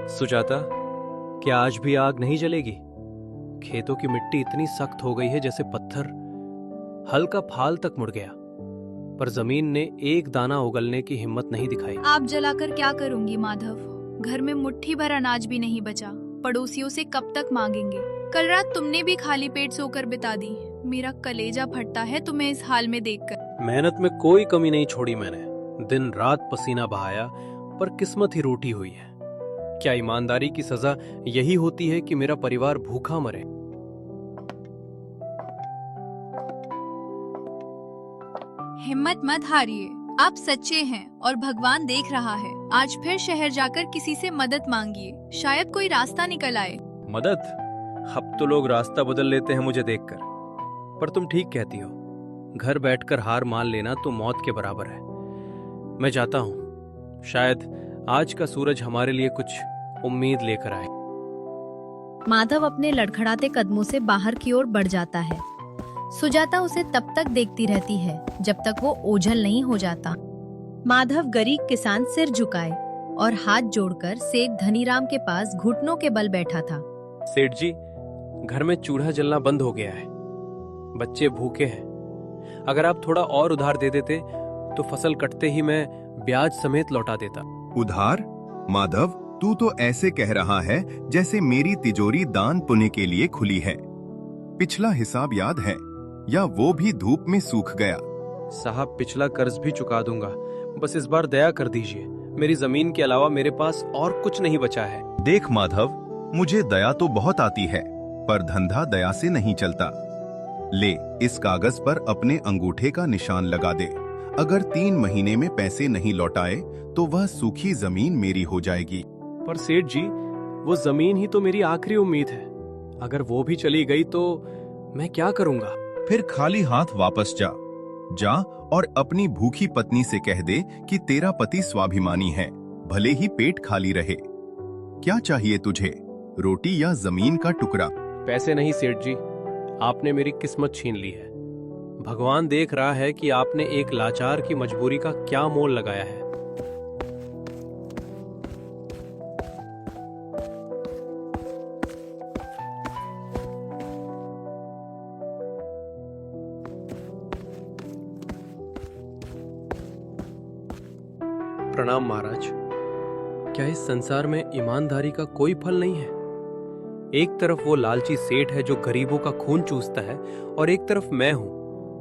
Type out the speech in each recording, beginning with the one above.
सुजाता, क्या आज भी आग नहीं जलेगी? खेतों की मिट्टी इतनी सख्त हो गई है जैसे पत्थर। हल का फाल तक मुड़ गया, पर जमीन ने एक दाना उगलने की हिम्मत नहीं दिखाई। आप जलाकर क्या करूंगी माधव? घर में मुट्ठी भर अनाज भी नहीं बचा। पड़ोसियों से कब तक मांगेंगे? कल रात तुमने भी खाली पेट सोकर बिता दी। मेरा कलेजा फटता है तुम्हें इस हाल में देखकर। मेहनत में कोई कमी नहीं छोड़ी मैंने। दिन रात पसीना बहाया, पर किस्मत ही रूठी हुई है। क्या ईमानदारी की सजा यही होती है कि मेरा परिवार भूखा मरे? हिम्मत मत हारिए, आप सच्चे हैं और भगवान देख रहा है। आज फिर शहर जाकर किसी से मदद मांगिए, शायद कोई रास्ता निकल आए। मदद? अब तो लोग रास्ता बदल लेते हैं मुझे देखकर। पर तुम ठीक कहती हो, घर बैठकर हार मान लेना तो मौत के बराबर है। मैं जाता हूँ, शायद आज का सूरज हमारे लिए कुछ उम्मीद लेकर आए। माधव अपने लड़खड़ाते कदमों से बाहर की ओर बढ़ जाता है। सुजाता उसे तब तक देखती रहती है जब तक वो ओझल नहीं हो जाता। माधव गरीब किसान सिर झुकाए और हाथ जोड़कर सेठ धनीराम के पास घुटनों के बल बैठा था। सेठ जी, घर में चूल्हा जलना बंद हो गया है। बच्चे भूखे हैं। अगर आप थोड़ा और उधार दे देते तो फसल कटते ही मैं ब्याज समेत लौटा देता। उधार? माधव, तू तो ऐसे कह रहा है जैसे मेरी तिजोरी दान पुण्य के लिए खुली है। पिछला हिसाब याद है या वो भी धूप में सूख गया? साहब, पिछला कर्ज भी चुका दूंगा, बस इस बार दया कर दीजिए। मेरी जमीन के अलावा मेरे पास और कुछ नहीं बचा है। देख माधव, मुझे दया तो बहुत आती है, पर धंधा दया से नहीं चलता। ले, इस कागज पर अपने अंगूठे का निशान लगा दे। अगर 3 महीने में पैसे नहीं लौटाए तो वह सूखी जमीन मेरी हो जाएगी। पर सेठ जी, वो जमीन ही तो मेरी आखिरी उम्मीद है। अगर वो भी चली गई तो मैं क्या करूंगा? फिर खाली हाथ वापस जा। जा और अपनी भूखी पत्नी से कह दे कि तेरा पति स्वाभिमानी है, भले ही पेट खाली रहे। क्या चाहिए तुझे, रोटी या जमीन का टुकड़ा? पैसे नहीं सेठ जी, आपने मेरी किस्मत छीन ली है। भगवान देख रहा है कि आपने एक लाचार की मजबूरी का क्या मोल लगाया है। प्रणाम महाराज। क्या इस संसार में ईमानदारी का कोई फल नहीं है? एक तरफ वो लालची सेठ है जो गरीबों का खून चूसता है, और एक तरफ मैं हूं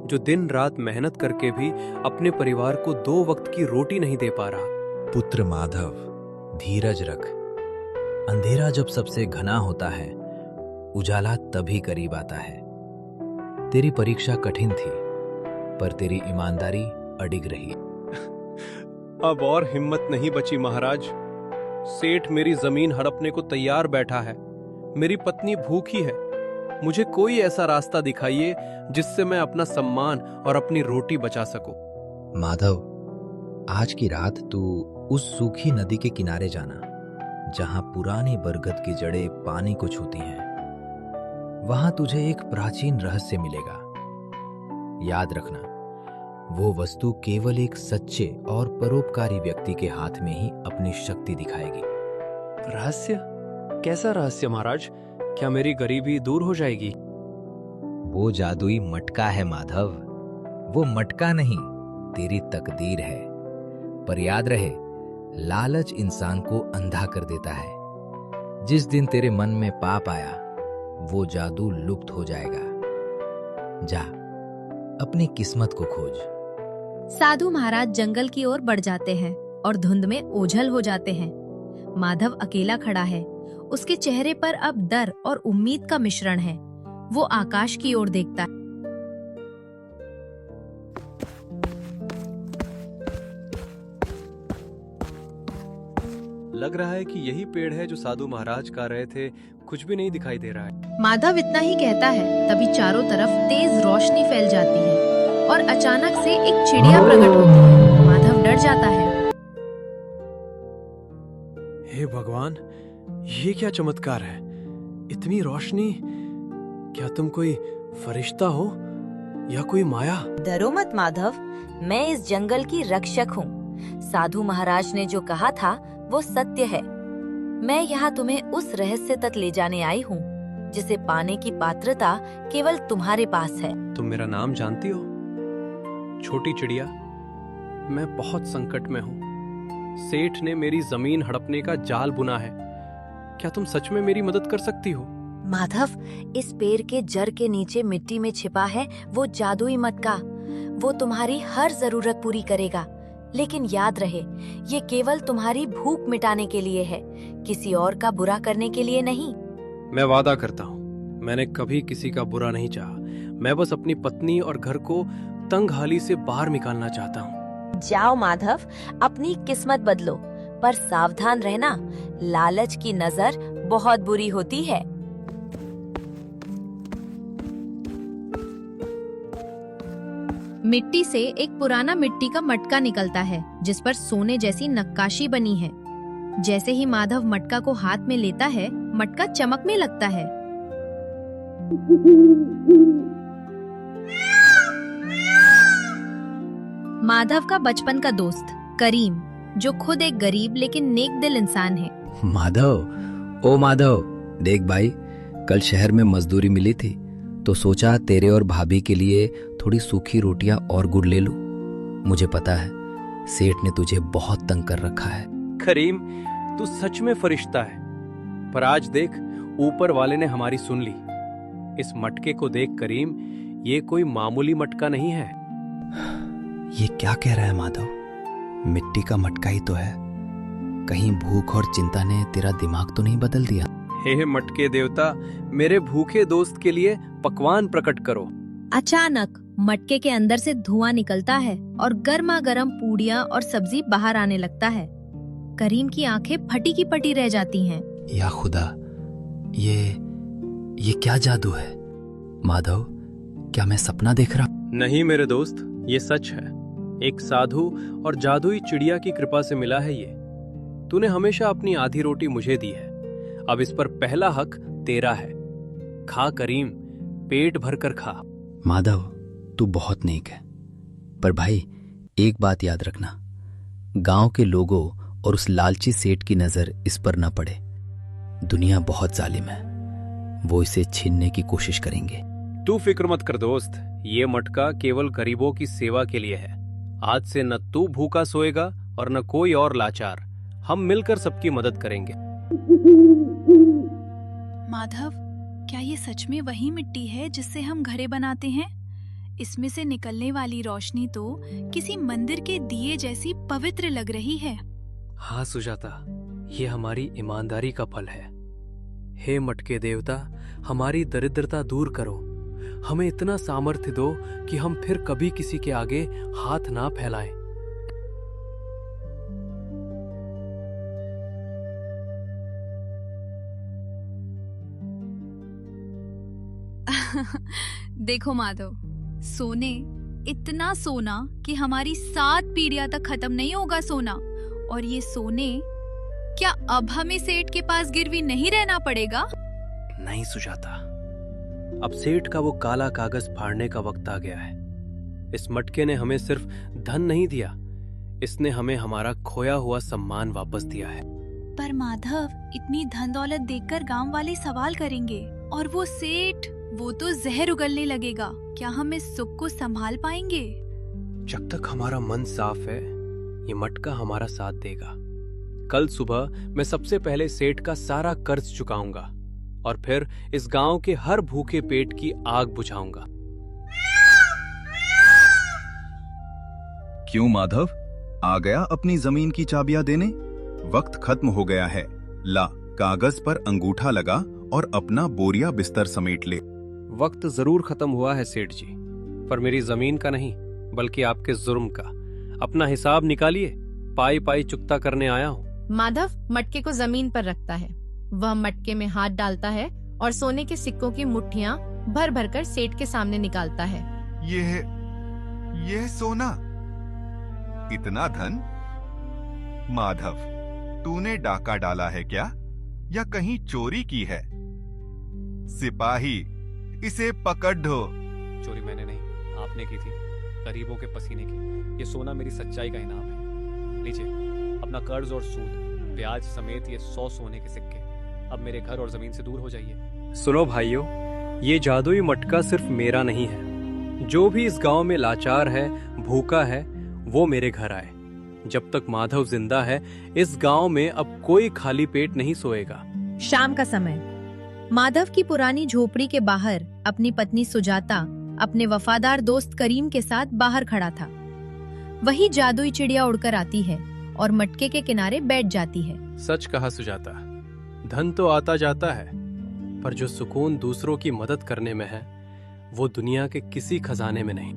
जो दिन रात मेहनत करके भी अपने परिवार को 2 वक्त की रोटी नहीं दे पा रहा। पुत्र माधव, धीरज रख। अंधेरा जब सबसे घना होता है, उजाला तभी करीब आता है। तेरी परीक्षा कठिन थी, पर तेरी ईमानदारी अडिग रही। अब और हिम्मत नहीं बची महाराज। सेठ मेरी जमीन हड़पने को तैयार बैठा है। मेरी पत्नी भूखी है। मुझे कोई ऐसा रास्ता दिखाइए जिससे मैं अपना सम्मान और अपनी रोटी बचा सकूं। माधव, आज की रात तू उस सूखी नदी के किनारे जाना जहां पुरानी बरगद की जड़ें पानी को छूती हैं। वहां तुझे एक प्राचीन रहस्य मिलेगा। याद रखना, वो वस्तु केवल एक सच्चे और परोपकारी व्यक्ति के हाथ में ही अपनी शक्ति दिखाएगी। रहस्य? कैसा रहस्य महाराज? क्या मेरी गरीबी दूर हो जाएगी? वो जादुई मटका है माधव। वो मटका नहीं, तेरी तकदीर है। पर याद रहे, लालच इंसान को अंधा कर देता है। जिस दिन तेरे मन में पाप आया, वो जादू लुप्त हो जाएगा। जा, अपनी किस्मत को खोज। साधु महाराज जंगल की ओर बढ़ जाते हैं और धुंध में ओझल हो जाते हैं। माधव अकेला खड़ा है। उसके चेहरे पर अब डर और उम्मीद का मिश्रण है। वो आकाश की ओर देखता है। लग रहा है कि यही पेड़ है जो साधु महाराज कह रहे थे। कुछ भी नहीं दिखाई दे रहा है। माधव इतना ही कहता है, तभी चारों तरफ तेज रोशनी फैल जाती है और अचानक से एक चिड़िया प्रकट होती है। माधव डर जाता है। हे भगवान, ये क्या चमत्कार है? इतनी रोशनी! क्या तुम कोई फरिश्ता हो या कोई माया? डरो मत माधव, मैं इस जंगल की रक्षक हूँ। साधु महाराज ने जो कहा था वो सत्य है। मैं यहाँ तुम्हें उस रहस्य तक ले जाने आई हूँ जिसे पाने की पात्रता केवल तुम्हारे पास है। तुम मेरा नाम जानती हो? छोटी चिड़िया, मैं बहुत संकट में हूँ। सेठ ने मेरी जमीन हड़पने का जाल बुना है। क्या तुम सच में मेरी मदद कर सकती हो? माधव, इस पेड़ के जड़ के नीचे मिट्टी में छिपा है वो जादुई मटका। वो तुम्हारी हर जरूरत पूरी करेगा। लेकिन याद रहे, ये केवल तुम्हारी भूख मिटाने के लिए है, किसी और का बुरा करने के लिए नहीं। मैं वादा करता हूँ, मैंने कभी किसी का बुरा नहीं चाहा। मैं बस अपनी पत्नी और घर को तंगहाली से बाहर निकालना चाहता हूँ। जाओ माधव, अपनी किस्मत बदलो, पर सावधान रहना, लालच की नजर बहुत बुरी होती है। मिट्टी से एक पुराना मिट्टी का मटका निकलता है जिस पर सोने जैसी नक्काशी बनी है। जैसे ही माधव मटका को हाथ में लेता है, मटका चमकने लगता है। माधव का बचपन का दोस्त करीम, जो खुद एक गरीब लेकिन नेक दिल इंसान है। माधव, ओ माधव, देख भाई, कल शहर में मजदूरी मिली थी तो सोचा तेरे और भाभी के लिए थोड़ी सूखी रोटियां और गुड़ ले लूं। मुझे पता है सेठ ने तुझे बहुत तंग कर रखा है। करीम, तू सच में फरिश्ता है। पर आज देख, ऊपर वाले ने हमारी सुन ली। इस मटके को देख करीम, ये कोई मामूली मटका नहीं है। ये क्या कह रहा है माधव? मिट्टी का मटका ही तो है। कहीं भूख और चिंता ने तेरा दिमाग तो नहीं बदल दिया? हे मटके देवता, मेरे भूखे दोस्त के लिए पकवान प्रकट करो। अचानक मटके के अंदर से धुआं निकलता है और गर्मा गर्म पूड़ियाँ और सब्जी बाहर आने लगता है। करीम की आंखें फटी की पटी रह जाती हैं। या खुदा, ये क्या जादू है? माधव, क्या मैं सपना देख रहा? नहीं मेरे दोस्त, ये सच है। एक साधु और जादुई चिड़िया की कृपा से मिला है ये। तूने हमेशा अपनी आधी रोटी मुझे दी है, अब इस पर पहला हक तेरा है। खा करीम, पेट भर कर खा। माधव, तू बहुत नेक है, पर भाई एक बात याद रखना, गांव के लोगों और उस लालची सेठ की नजर इस पर न पड़े। दुनिया बहुत जालिम है, वो इसे छीनने की कोशिश करेंगे। तू फिक्र मत कर दोस्त, ये मटका केवल गरीबों की सेवा के लिए है। आज से न तू भूखा सोएगा और न कोई और लाचार। हम मिलकर सबकी मदद करेंगे। माधव, क्या ये सच में वही मिट्टी है जिससे हम घरे बनाते हैं? इसमें से निकलने वाली रोशनी तो किसी मंदिर के दिए जैसी पवित्र लग रही है। हाँ सुजाता, ये हमारी ईमानदारी का फल है। हे मटके देवता, हमारी दरिद्रता दूर करो। हमें इतना सामर्थ्य दो कि हम फिर कभी किसी के आगे हाथ ना फैलाएं। देखो माधव, सोने, इतना सोना कि हमारी 7 पीढ़ियां तक खत्म नहीं होगा सोना। और ये सोने, क्या अब हमें सेठ के पास गिरवी नहीं रहना पड़ेगा? नहीं सुजाता, अब सेठ का वो काला कागज फाड़ने का वक्त आ गया है। इस मटके ने हमें सिर्फ धन नहीं दिया, इसने हमें हमारा खोया हुआ सम्मान वापस दिया है। पर माधव, इतनी धन दौलत देखकर गांव वाले सवाल करेंगे, और वो सेठ, वो तो जहर उगलने लगेगा। क्या हम इस सुख को संभाल पाएंगे? जब तक हमारा मन साफ है, ये मटका हमारा साथ देगा। कल सुबह मैं सबसे पहले सेठ का सारा कर्ज चुकाऊंगा और फिर इस गांव के हर भूखे पेट की आग बुझाऊंगा। क्यों माधव, आ गया अपनी जमीन की चाबियां देने? वक्त खत्म हो गया है। ला, कागज पर अंगूठा लगा और अपना बोरिया बिस्तर समेट ले। वक्त जरूर खत्म हुआ है सेठ जी, पर मेरी जमीन का नहीं, बल्कि आपके जुर्म का। अपना हिसाब निकालिए, पाई पाई चुकता करने आया हूँ। माधव मटके को जमीन पर रखता है। वह मटके में हाथ डालता है और सोने के सिक्कों की मुट्ठियां भर भर कर सेठ के सामने निकालता है। ये सोना, इतना धन? माधव, तूने डाका डाला है क्या, या कहीं चोरी की है? सिपाही, इसे पकड़ दो। चोरी मैंने नहीं, आपने की थी, गरीबों के पसीने की। ये सोना मेरी सच्चाई का इनाम है। लीजिए अपना कर्ज और सूद, ब्याज समेत ये 100 सोने के सिक्के। अब मेरे घर और जमीन से दूर हो जाइए। सुनो भाइयों, ये जादुई मटका सिर्फ मेरा नहीं है। जो भी इस गांव में लाचार है, भूखा है, वो मेरे घर आए। जब तक माधव जिंदा है, इस गांव में अब कोई खाली पेट नहीं सोएगा। शाम का समय माधव की पुरानी झोपड़ी के बाहर अपनी पत्नी सुजाता अपने वफादार दोस्त करीम के साथ बाहर खड़ा था। वही जादुई चिड़िया उड़कर आती है और मटके के किनारे बैठ जाती है। सच कहा सुजाता, धन तो आता जाता है, पर जो सुकून दूसरों की मदद करने में है, वो दुनिया के किसी खजाने में नहीं।